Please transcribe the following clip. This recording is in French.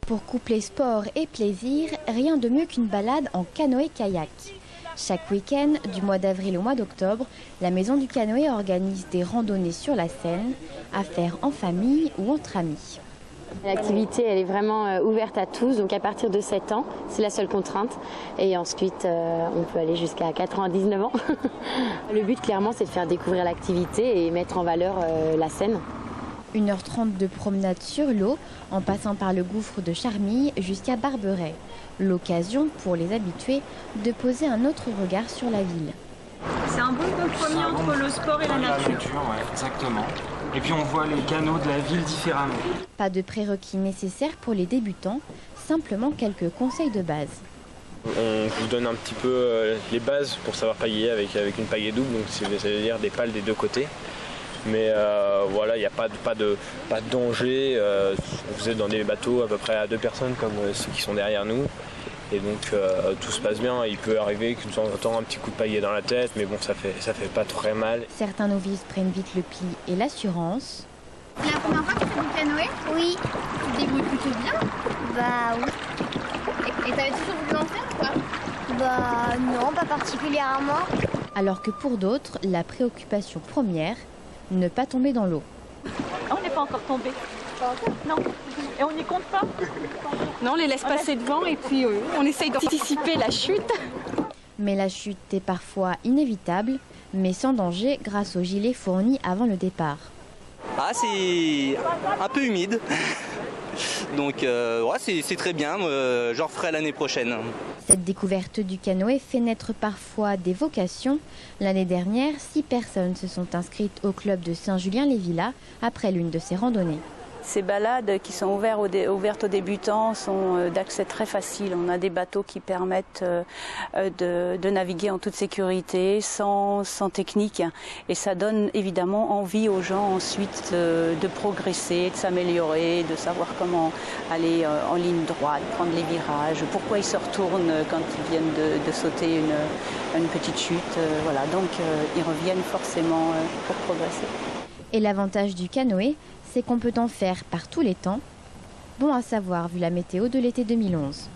Pour coupler sport et plaisir, rien de mieux qu'une balade en canoë-kayak. Chaque week-end, du mois d'avril au mois d'octobre, la Maison du Canoë organise des randonnées sur la Seine, à faire en famille ou entre amis. L'activité, elle est vraiment ouverte à tous, donc à partir de 7 ans, c'est la seule contrainte. Et ensuite, on peut aller jusqu'à 99 ans. Le but, clairement, c'est de faire découvrir l'activité et mettre en valeur la Seine. 1h30 de promenade sur l'eau, en passant par le gouffre de Charmilles jusqu'à Barberet. L'occasion, pour les habitués, de poser un autre regard sur la ville. C'est un bon compromis entre le sport et la nature. Ouais, exactement. Et puis on voit les canaux de la ville différemment. Pas de prérequis nécessaires pour les débutants, simplement quelques conseils de base. On vous donne un petit peu les bases pour savoir pagayer avec une pagaie double, donc ça veut dire des pales des deux côtés. Mais voilà, il n'y a pas de danger. Vous êtes dans des bateaux à peu près à 2 personnes comme ceux qui sont derrière nous. Et donc tout se passe bien. Il peut arriver qu'une temps en temps un petit coup de pagaie dans la tête, mais bon, ça fait pas très mal. Certains novices prennent vite le pli et l'assurance. C'est la première fois que tu fais du canoë? Oui. Tu te débrouilles plutôt bien? Bah oui. Et t'avais toujours voulu en faire ou pas? Bah non, pas particulièrement. Alors que pour d'autres, la préoccupation première, ne pas tomber dans l'eau. On n'est pas encore tombé. Non. Et on n'y compte pas? Non, on les laisse passer devant et puis on essaye d'anticiper la chute. Mais la chute est parfois inévitable, mais sans danger grâce au gilet fourni avant le départ. Ah, c'est un peu humide. Donc ouais, c'est très bien, j'en referai l'année prochaine. Cette découverte du canoë fait naître parfois des vocations. L'année dernière, 6 personnes se sont inscrites au club de Saint-Julien-les-Villas après l'une de ces randonnées. Ces balades qui sont ouvertes aux débutants sont d'accès très facile. On a des bateaux qui permettent de naviguer en toute sécurité, sans technique. Et ça donne évidemment envie aux gens ensuite de progresser, de s'améliorer, de savoir comment aller en ligne droite, prendre les virages, pourquoi ils se retournent quand ils viennent de sauter une petite chute. Voilà, donc ils reviennent forcément pour progresser. Et l'avantage du canoë, c'est qu'on peut en faire par tous les temps. Bon à savoir vu la météo de l'été 2011.